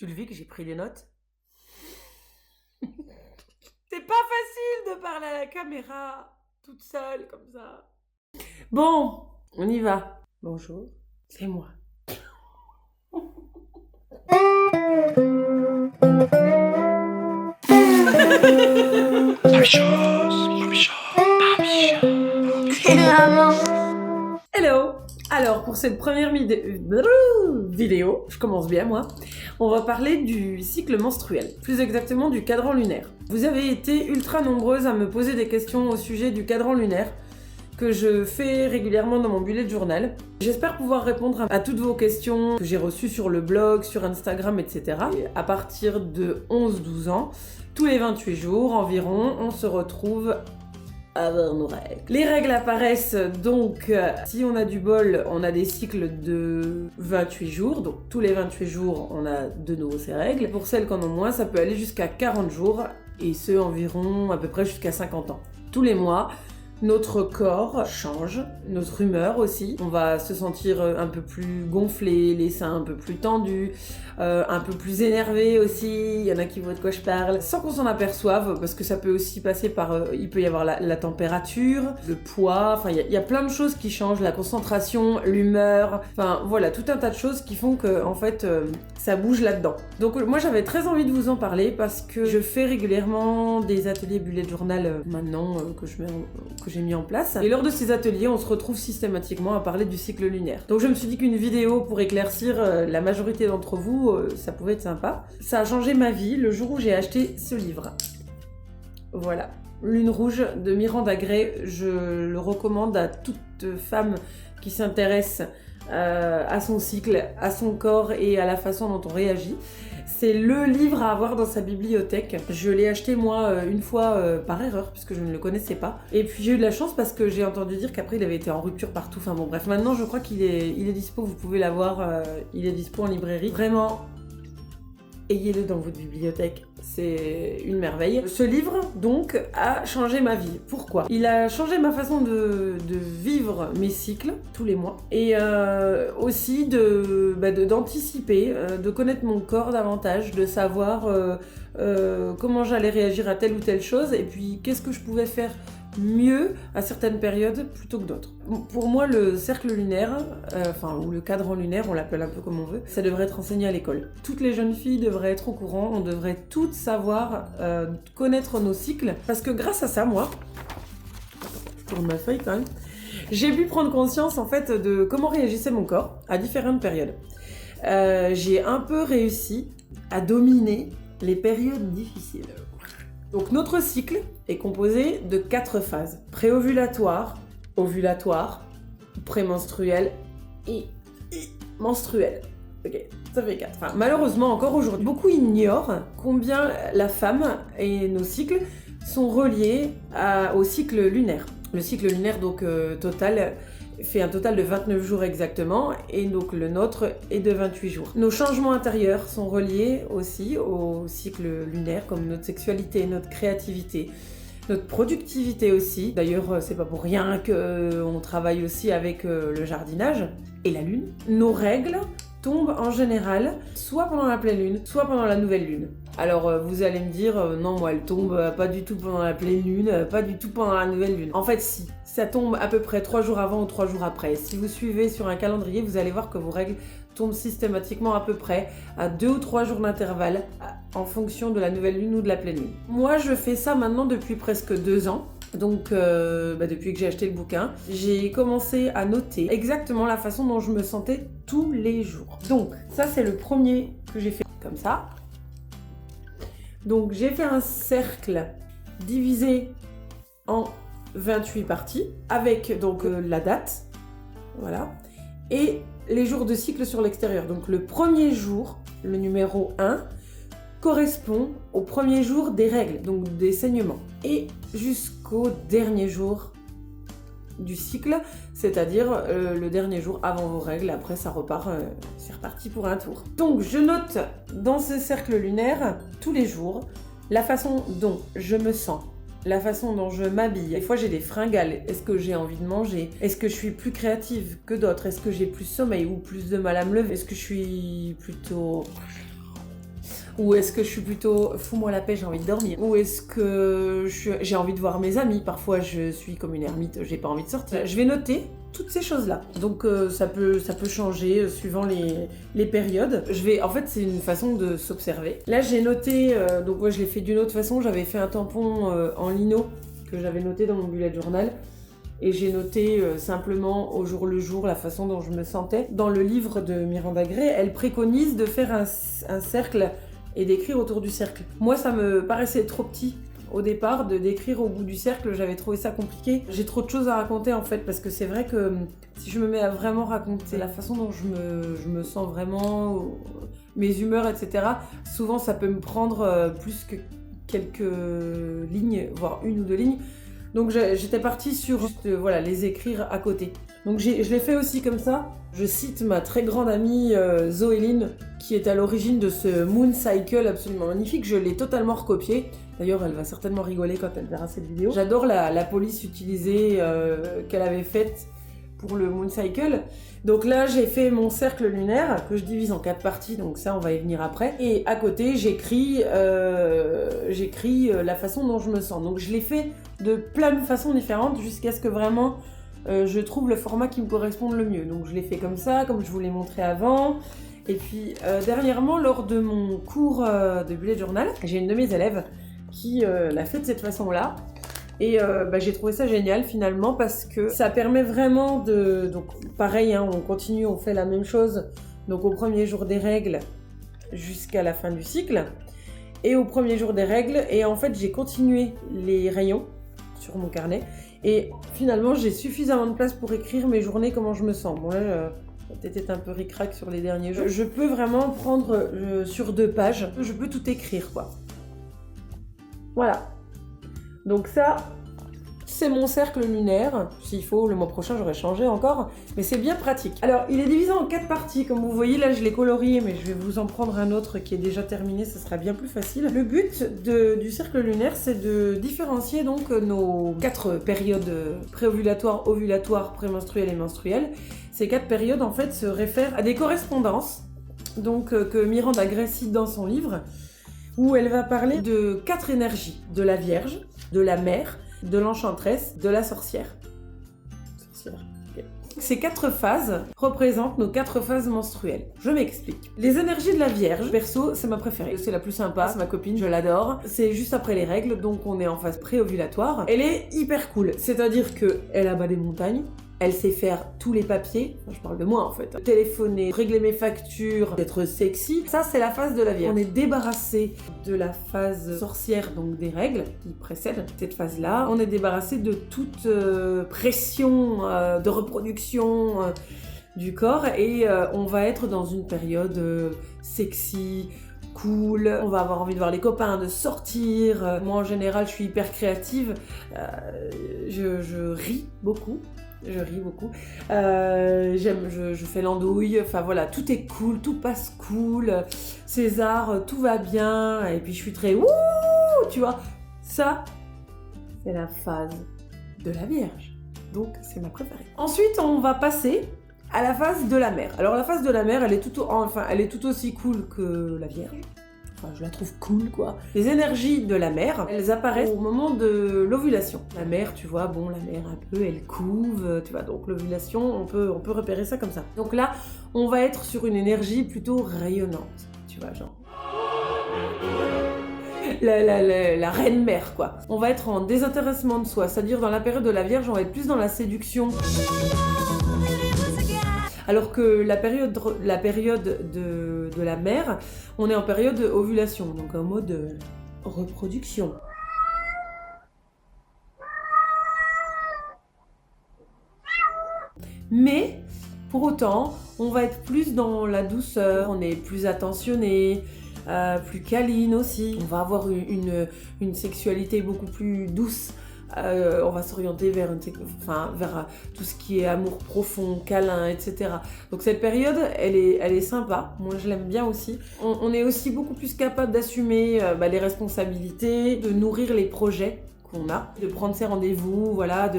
Tu le vis que j'ai pris les notes? C'est pas facile de parler à la caméra toute seule comme ça. Bon, on y va. Bonjour, c'est moi. Hello. Alors, pour cette première vidéo, je commence bien moi, on va parler du cycle menstruel, plus exactement du cadran lunaire. Vous avez été ultra nombreuses à me poser des questions au sujet du cadran lunaire, que je fais régulièrement dans mon bullet journal. J'espère pouvoir répondre à toutes vos questions que j'ai reçues sur le blog, sur Instagram, etc. Et à partir de 11-12 ans, tous les 28 jours environ, on se retrouve avoir nos règles. Les règles apparaissent donc, si on a du bol, on a des cycles de 28 jours, donc tous les 28 jours, on a de nouveau ces règles. Pour celles qui en ont moins, ça peut aller jusqu'à 40 jours, et ce environ à peu près jusqu'à 50 ans. Tous les mois, notre corps change, notre humeur aussi. On va se sentir un peu plus gonflé, les seins un peu plus tendus, un peu plus énervé aussi. Il y en a qui voient de quoi je parle. Sans qu'on s'en aperçoive, parce que ça peut aussi passer par... il peut y avoir la température, le poids, enfin il y a plein de choses qui changent, la concentration, l'humeur, enfin voilà, tout un tas de choses qui font que en fait ça bouge là-dedans. Donc moi j'avais très envie de vous en parler parce que je fais régulièrement des ateliers bullet journal maintenant que j'ai mis en place. Et lors de ces ateliers, on se retrouve systématiquement à parler du cycle lunaire. Donc je me suis dit qu'une vidéo pour éclaircir la majorité d'entre vous, ça pouvait être sympa. Ça a changé ma vie le jour où j'ai acheté ce livre. Voilà. Lune rouge de Miranda Gray. Je le recommande à toute femme qui s'intéresse à son cycle, à son corps et à la façon dont on réagit. C'est le livre à avoir dans sa bibliothèque. Je l'ai acheté moi une fois par erreur puisque je ne le connaissais pas. Et puis j'ai eu de la chance parce que j'ai entendu dire qu'après il avait été en rupture partout. Enfin bon bref, maintenant je crois qu'il est dispo, vous pouvez l'avoir, il est dispo en librairie. Vraiment, ayez-le dans votre bibliothèque, c'est une merveille. Ce livre, donc, a changé ma vie. Pourquoi ? Il a changé ma façon de vivre mes cycles, tous les mois, et aussi d'anticiper, de connaître mon corps davantage, de savoir comment j'allais réagir à telle ou telle chose, et puis qu'est-ce que je pouvais faire mieux à certaines périodes plutôt que d'autres. Pour moi, le cercle lunaire, ou le cadran lunaire, on l'appelle un peu comme on veut, ça devrait être enseigné à l'école. Toutes les jeunes filles devraient être au courant, on devrait toutes savoir connaître nos cycles, parce que grâce à ça, moi, je tourne ma feuille quand même, j'ai pu prendre conscience en fait de comment réagissait mon corps à différentes périodes. J'ai un peu réussi à dominer les périodes difficiles. Donc notre cycle est composé de 4 phases. Préovulatoire, ovulatoire, prémenstruel et menstruel. Ok, ça fait 4. Enfin, malheureusement, encore aujourd'hui, beaucoup ignorent combien la femme et nos cycles sont reliés au cycle lunaire. Le cycle lunaire, donc total, fait un total de 29 jours exactement, et donc le nôtre est de 28 jours. Nos changements intérieurs sont reliés aussi au cycle lunaire, comme notre sexualité, notre créativité, notre productivité aussi. D'ailleurs, c'est pas pour rien qu'on travaille aussi avec le jardinage et la lune. Nos règles tombent en général soit pendant la pleine lune, soit pendant la nouvelle lune. Alors vous allez me dire, non moi elle tombe pas du tout pendant la pleine lune, pas du tout pendant la nouvelle lune. En fait si, ça tombe à peu près 3 jours avant ou 3 jours après. Si vous suivez sur un calendrier, vous allez voir que vos règles tombent systématiquement à peu près à 2 ou 3 jours d'intervalle en fonction de la nouvelle lune ou de la pleine lune. Moi je fais ça maintenant depuis presque 2 ans. Donc depuis que j'ai acheté le bouquin, j'ai commencé à noter exactement la façon dont je me sentais tous les jours. Donc ça c'est le premier que j'ai fait comme ça. Donc j'ai fait un cercle divisé en 28 parties avec donc la date, voilà, et les jours de cycle sur l'extérieur. Donc le premier jour, le numéro 1, correspond au premier jour des règles, donc des saignements, et jusqu'au dernier jour du cycle, c'est-à-dire le dernier jour avant vos règles. Après ça repart, c'est reparti pour un tour. Donc je note dans ce cercle lunaire tous les jours la façon dont je me sens, la façon dont je m'habille. Des fois j'ai des fringales, est-ce que j'ai envie de manger, est-ce que je suis plus créative que d'autres, est-ce que j'ai plus sommeil ou plus de mal à me lever, est-ce que je suis plutôt Ou est-ce que je suis plutôt fous-moi la paix, j'ai envie de dormir? Ou est-ce que j'ai envie de voir mes amis? Parfois je suis comme une ermite, j'ai pas envie de sortir. Je vais noter toutes ces choses-là. Donc ça peut changer suivant les périodes. En fait, c'est une façon de s'observer. Là, j'ai noté, donc moi je l'ai fait d'une autre façon. J'avais fait un tampon en lino que j'avais noté dans mon bullet journal. Et j'ai noté simplement au jour le jour la façon dont je me sentais. Dans le livre de Miranda Gray, elle préconise de faire un cercle et d'écrire autour du cercle. Moi, ça me paraissait trop petit au départ de d'écrire au bout du cercle, j'avais trouvé ça compliqué. J'ai trop de choses à raconter en fait, parce que c'est vrai que si je me mets à vraiment raconter la façon dont je me sens vraiment, mes humeurs, etc., souvent ça peut me prendre plus que quelques lignes, voire une ou deux lignes. Donc j'étais partie sur juste, les écrire à côté. Donc je l'ai fait aussi comme ça. Je cite ma très grande amie Zoéline, qui est à l'origine de ce Moon Cycle absolument magnifique. Je l'ai totalement recopié. D'ailleurs, elle va certainement rigoler quand elle verra cette vidéo. J'adore la police utilisée qu'elle avait faite pour le Moon Cycle. Donc là, j'ai fait mon cercle lunaire, que je divise en 4 parties, donc ça, on va y venir après. Et à côté, j'écris la façon dont je me sens. Donc je l'ai fait de plein de façons différentes, jusqu'à ce que vraiment je trouve le format qui me corresponde le mieux. Donc je l'ai fait comme ça, comme je vous l'ai montré avant. Et puis dernièrement, lors de mon cours de bullet journal, j'ai une de mes élèves qui l'a fait de cette façon-là. Et j'ai trouvé ça génial finalement, parce que ça permet vraiment de... Donc pareil, hein, on continue, on fait la même chose. Donc au premier jour des règles jusqu'à la fin du cycle. Et au premier jour des règles, et en fait j'ai continué les rayons sur mon carnet. Et finalement j'ai suffisamment de place pour écrire mes journées, comment je me sens. Bon là, peut-être un peu ric-rac sur les derniers jours. Je peux vraiment prendre sur 2 pages, je peux tout écrire quoi. Voilà. Donc ça, c'est mon cercle lunaire. S'il faut, le mois prochain, j'aurai changé encore. Mais c'est bien pratique. Alors, il est divisé en 4 parties. Comme vous voyez, là, je l'ai colorié, mais je vais vous en prendre un autre qui est déjà terminé. Ça sera bien plus facile. Le but du cercle lunaire, c'est de différencier donc nos 4 périodes préovulatoires, ovulatoires, prémenstruelles et menstruelles. Ces 4 périodes, en fait, se réfèrent à des correspondances donc, que Miranda Gray cite dans son livre, où elle va parler de 4 énergies, de la Vierge, de la Mère, de l'Enchanteresse, de la Sorcière. Okay. Ces 4 phases représentent nos 4 phases menstruelles. Je m'explique. Les énergies de la Vierge, perso, c'est ma préférée. C'est la plus sympa, c'est ma copine, je l'adore. C'est juste après les règles, donc on est en phase préovulatoire. Elle est hyper cool, c'est-à-dire qu'elle abat des montagnes. Elle sait faire tous les papiers, enfin, je parle de moi en fait, téléphoner, régler mes factures, être sexy. Ça, c'est la phase de la Vierge. On est débarrassé de la phase sorcière, donc des règles qui précèdent cette phase-là. On est débarrassé de toute pression de reproduction du corps, et on va être dans une période sexy, cool, on va avoir envie de voir les copains, de sortir. Moi en général, je suis hyper créative, je ris beaucoup. Je fais l'andouille, enfin voilà, tout est cool, tout passe cool. César, tout va bien, et puis je suis très wouh, tu vois. Ça, c'est la phase de la Vierge, donc c'est ma préférée. Ensuite, on va passer à la phase de la Mère. Alors la phase de la Mère, elle est tout aussi cool que la Vierge. Enfin, je la trouve cool, quoi. Les énergies de la mère, elles apparaissent au moment de l'ovulation. La mère, tu vois, bon, la mère un peu, elle couve, tu vois, donc l'ovulation, on peut repérer ça comme ça. Donc là, on va être sur une énergie plutôt rayonnante, tu vois, genre... La reine mère, quoi. On va être en désintéressement de soi, c'est-à-dire dans la période de la Vierge, on va être plus dans la séduction. Alors que la période de la mère, on est en période ovulation, donc en mode reproduction. Mais, pour autant, on va être plus dans la douceur, on est plus attentionné, plus câline aussi. On va avoir une sexualité beaucoup plus douce. On va s'orienter vers tout ce qui est amour profond, câlin, etc. Donc cette période, elle est sympa. Moi, je l'aime bien aussi. On est aussi beaucoup plus capable d'assumer les responsabilités, de nourrir les projets qu'on a, de prendre ses rendez-vous, voilà,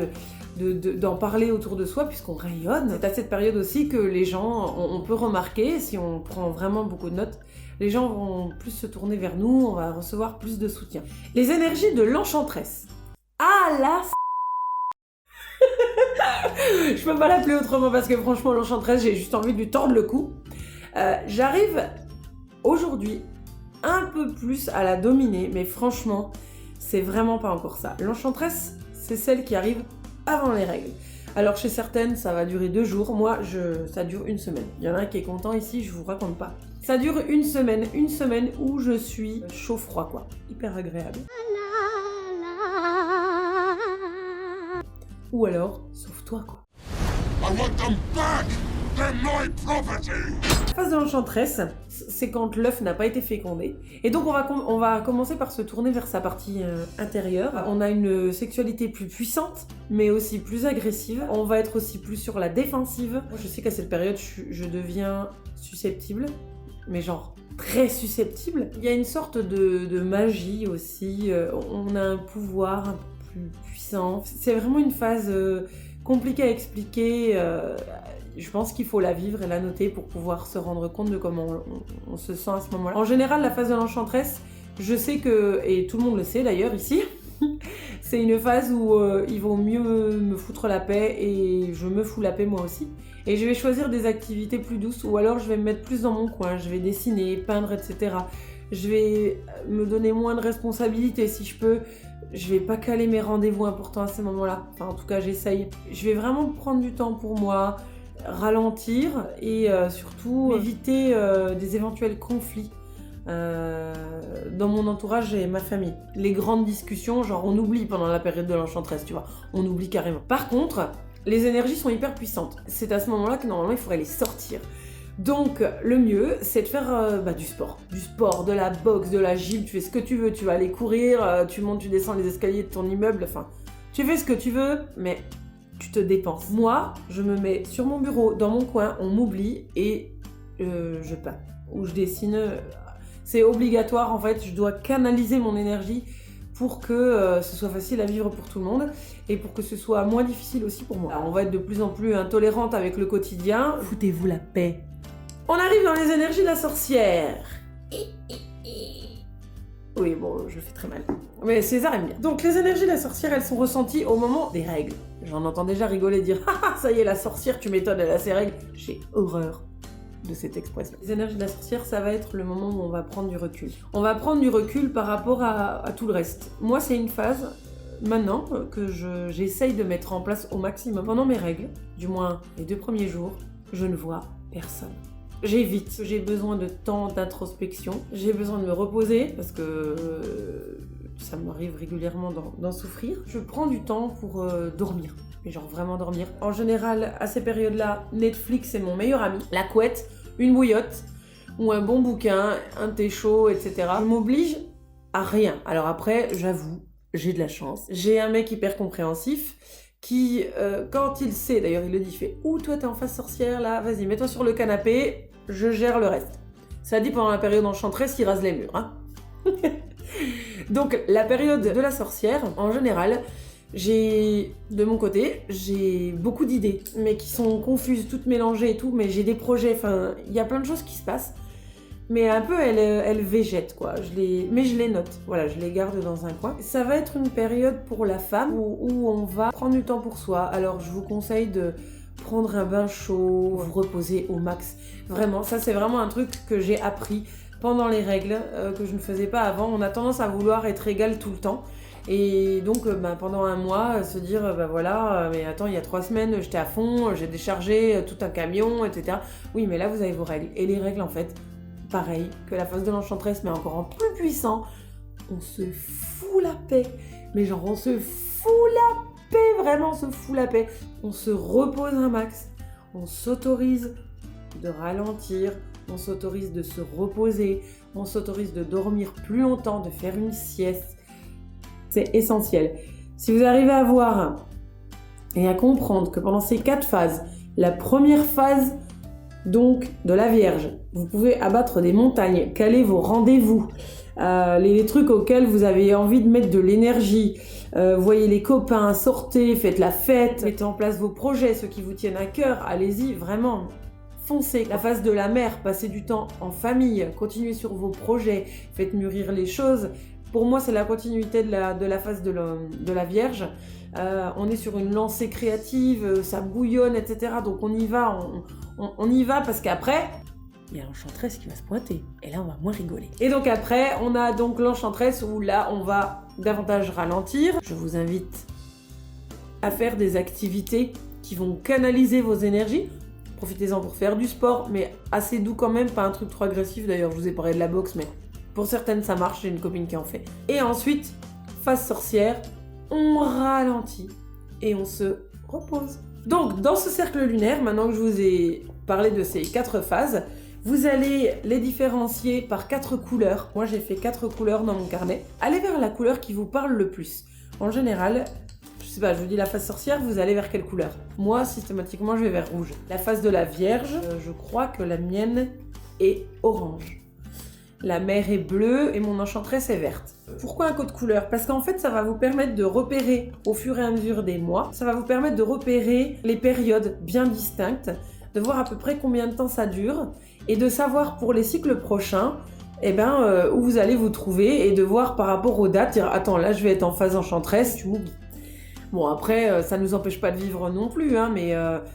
d'en parler autour de soi puisqu'on rayonne. C'est à cette période aussi que les gens, on peut remarquer, si on prend vraiment beaucoup de notes, les gens vont plus se tourner vers nous, on va recevoir plus de soutien. Les énergies de l'enchanteresse. Ah la je peux pas l'appeler autrement parce que franchement l'enchanteresse, j'ai juste envie de lui tordre le cou. J'arrive aujourd'hui un peu plus à la dominer, mais franchement, c'est vraiment pas encore ça. L'enchanteresse, c'est celle qui arrive avant les règles. Alors chez certaines, ça va durer 2 jours. Moi, ça dure 1 semaine. Il y en a un qui est content ici, je vous raconte pas. Ça dure 1 semaine, 1 semaine où je suis chaud-froid, quoi. Hyper agréable. Ou alors, sauve-toi, quoi. I want them back! They're my property! La phase de l'enchanteresse, c'est quand l'œuf n'a pas été fécondé. Et donc on va commencer par se tourner vers sa partie intérieure. On a une sexualité plus puissante, mais aussi plus agressive. On va être aussi plus sur la défensive. Moi, je sais qu'à cette période, je deviens susceptible, mais genre très susceptible. Il y a une sorte de magie aussi. On a un pouvoir un peu plus puissant. C'est vraiment une phase compliquée à expliquer. Je pense qu'il faut la vivre et la noter pour pouvoir se rendre compte de comment on se sent à ce moment-là. En général, la phase de l'enchanteresse, je sais que, et tout le monde le sait d'ailleurs ici, c'est une phase où il vaut mieux me foutre la paix et je me fous la paix moi aussi. Et je vais choisir des activités plus douces ou alors je vais me mettre plus dans mon coin, je vais dessiner, peindre, etc. Je vais me donner moins de responsabilités si je peux. Je vais pas caler mes rendez-vous importants à ces moments-là. Enfin, en tout cas, j'essaye. Je vais vraiment prendre du temps pour moi, ralentir et surtout éviter des éventuels conflits dans mon entourage et ma famille. Les grandes discussions, genre on oublie pendant la période de l'enchanteresse, tu vois, on oublie carrément. Par contre, les énergies sont hyper puissantes. C'est à ce moment-là que normalement il faudrait les sortir. Donc le mieux, c'est de faire du sport, de la boxe, de la gym, tu fais ce que tu veux, tu vas aller courir, tu montes, tu descends les escaliers de ton immeuble, enfin, tu fais ce que tu veux, mais tu te dépenses. Moi, je me mets sur mon bureau, dans mon coin, on m'oublie et je peins. Ou je dessine. C'est obligatoire en fait, je dois canaliser mon énergie pour que ce soit facile à vivre pour tout le monde et pour que ce soit moins difficile aussi pour moi. Alors, on va être de plus en plus intolérante avec le quotidien. Foutez-vous la paix. On arrive dans les énergies de la sorcière. Oui, bon, je fais très mal. Mais César aime bien. Donc, les énergies de la sorcière, elles sont ressenties au moment des règles. J'en entends déjà rigoler dire « Ah, ça y est, la sorcière, tu m'étonnes, elle a ses règles. » J'ai horreur de cette expression. Les énergies de la sorcière, ça va être le moment où on va prendre du recul. On va prendre du recul par rapport à tout le reste. Moi, c'est une phase, maintenant, que j'essaye de mettre en place au maximum. Pendant mes règles, du moins les 2 premiers jours, je ne vois personne. J'évite, j'ai besoin de temps d'introspection, j'ai besoin de me reposer parce que ça m'arrive régulièrement d'en souffrir. Je prends du temps pour dormir, mais genre vraiment dormir. En général, à ces périodes-là, Netflix est mon meilleur ami. La couette, une bouillotte ou un bon bouquin, un thé chaud, etc. Je m'oblige à rien. Alors après, j'avoue, j'ai de la chance. J'ai un mec hyper compréhensif qui, quand il sait, d'ailleurs il le dit, il fait « Ouh, toi t'es en phase sorcière là, vas-y, mets-toi sur le canapé, je gère le reste. » Ça dit pendant la période enchanteresse, il rase les murs. Hein. Donc la période de la sorcière, en général, de mon côté, j'ai beaucoup d'idées, mais qui sont confuses, toutes mélangées et tout, mais j'ai des projets, enfin, il y a plein de choses qui se passent. Mais un peu, elle végète, quoi. Mais je les note. Voilà, je les garde dans un coin. Ça va être une période pour la femme où on va prendre du temps pour soi. Alors, je vous conseille de prendre un bain chaud, vous reposer au max. Vraiment, ça, c'est vraiment un truc que j'ai appris pendant les règles, que je ne faisais pas avant. On a tendance à vouloir être égal tout le temps. Et donc, pendant un mois, se dire, voilà, mais attends, il y a 3 semaines, j'étais à fond, j'ai déchargé tout un camion, etc. Oui, mais là, vous avez vos règles. Et les règles, en fait, pareil que la phase de l'enchanteresse, mais encore en plus puissant, on se fout la paix. Mais genre, on se fout la paix, vraiment, on se fout la paix. On se repose un max, on s'autorise de ralentir, on s'autorise de se reposer, on s'autorise de dormir plus longtemps, de faire une sieste. C'est essentiel. Si vous arrivez à voir et à comprendre que pendant ces 4 phases, la première phase, donc de la Vierge, vous pouvez abattre des montagnes, caler vos rendez-vous, les trucs auxquels vous avez envie de mettre de l'énergie, voyez les copains, sortez, faites la fête, mettez en place vos projets, ceux qui vous tiennent à cœur, allez-y, vraiment, foncez. La phase de la mère, passez du temps en famille, continuez sur vos projets, faites mûrir les choses. Pour moi, c'est la continuité de la phase de la Vierge. On est sur une lancée créative, ça bouillonne, etc. Donc on y va, on y va parce qu'après, il y a l'enchantresse qui va se pointer. Et là, on va moins rigoler. Et donc après, on a donc l'enchantresse où là, on va davantage ralentir. Je vous invite à faire des activités qui vont canaliser vos énergies. Profitez-en pour faire du sport, mais assez doux quand même, pas un truc trop agressif. D'ailleurs, je vous ai parlé de la boxe, mais pour certaines, ça marche. J'ai une copine qui en fait. Et ensuite, phase sorcière, on ralentit et on se repose. Donc, dans ce cercle lunaire, maintenant que je vous ai parlé de ces 4 phases, vous allez les différencier par 4 couleurs. Moi, j'ai fait 4 couleurs dans mon carnet. Allez vers la couleur qui vous parle le plus. En général, je sais pas, je vous dis la phase sorcière, vous allez vers quelle couleur? Moi, systématiquement, je vais vers rouge. La phase de la Vierge, je crois que la mienne est orange. La mer est bleue et mon enchantresse est verte. Pourquoi un code couleur? Parce qu'en fait, ça va vous permettre de repérer au fur et à mesure des mois, ça va vous permettre de repérer les périodes bien distinctes, de voir à peu près combien de temps ça dure et de savoir pour les cycles prochains où vous allez vous trouver et de voir par rapport aux dates, dire attends là je vais être en phase enchantresse, tu m'oublies. Bon après ça nous empêche pas de vivre non plus, hein, mais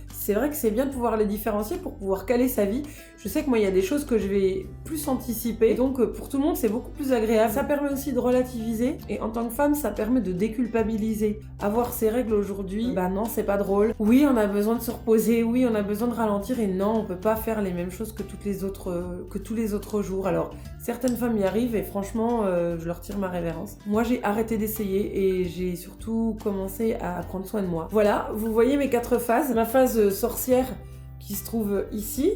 c'est vrai que c'est bien de pouvoir les différencier pour pouvoir caler sa vie. Je sais que moi il y a des choses que je vais plus anticiper, donc pour tout le monde c'est beaucoup plus agréable. Ça permet aussi de relativiser et en tant que femme ça permet de déculpabiliser. Avoir ses règles aujourd'hui, bah non c'est pas drôle. Oui on a besoin de se reposer, oui on a besoin de ralentir et non on peut pas faire les mêmes choses que tous les autres jours. Alors certaines femmes y arrivent et franchement je leur tire ma révérence. Moi j'ai arrêté d'essayer et j'ai surtout commencé à prendre soin de moi. Voilà, vous voyez mes 4 phases. Ma phase sorcière qui se trouve ici.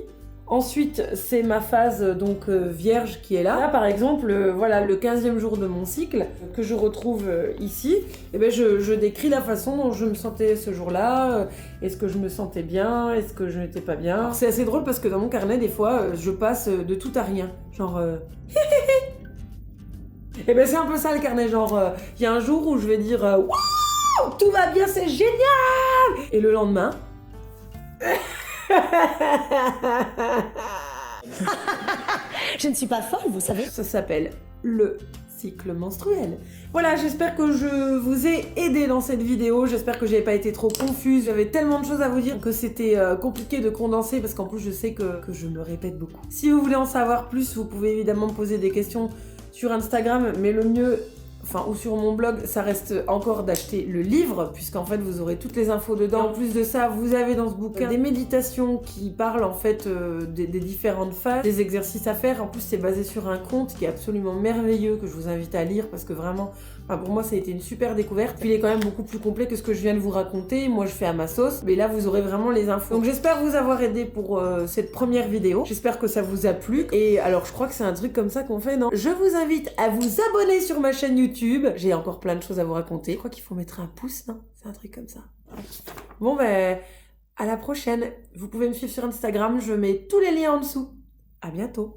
Ensuite, c'est ma phase donc vierge qui est là. Là, par exemple, voilà, le 15e jour de mon cycle que je retrouve ici. Et ben, je décris la façon dont je me sentais ce jour-là. Est-ce que je me sentais bien? Est-ce que je n'étais pas bien? Alors, c'est assez drôle parce que dans mon carnet, des fois, je passe de tout à rien. Genre... Et ben, c'est un peu ça le carnet. Genre, il y a un jour où je vais dire waouh, tout va bien, c'est génial! Et le lendemain... Je ne suis pas folle, vous savez. Ça s'appelle le cycle menstruel. Voilà, j'espère que je vous ai aidé dans cette vidéo. J'espère que j'avais pas été trop confuse. J'avais tellement de choses à vous dire que c'était compliqué de condenser parce qu'en plus je sais que je me répète beaucoup. Si vous voulez en savoir plus, vous pouvez évidemment me poser des questions sur Instagram, mais le mieux... ou sur mon blog, ça reste encore d'acheter le livre, puisqu'en fait vous aurez toutes les infos dedans. En plus de ça, vous avez dans ce bouquin des méditations qui parlent en fait des différentes phases, des exercices à faire. En plus, c'est basé sur un conte qui est absolument merveilleux, que je vous invite à lire, parce que vraiment, pour moi, ça a été une super découverte. Puis il est quand même beaucoup plus complet que ce que je viens de vous raconter. Moi, je fais à ma sauce, mais là, vous aurez vraiment les infos. Donc j'espère vous avoir aidé pour cette première vidéo. J'espère que ça vous a plu. Et alors, je crois que c'est un truc comme ça qu'on fait, non? Je vous invite à vous abonner sur ma chaîne YouTube. J'ai encore plein de choses à vous raconter. Je crois qu'il faut mettre un pouce, non? C'est un truc comme ça. Bon, à la prochaine. Vous pouvez me suivre sur Instagram. Je mets tous les liens en dessous. À bientôt.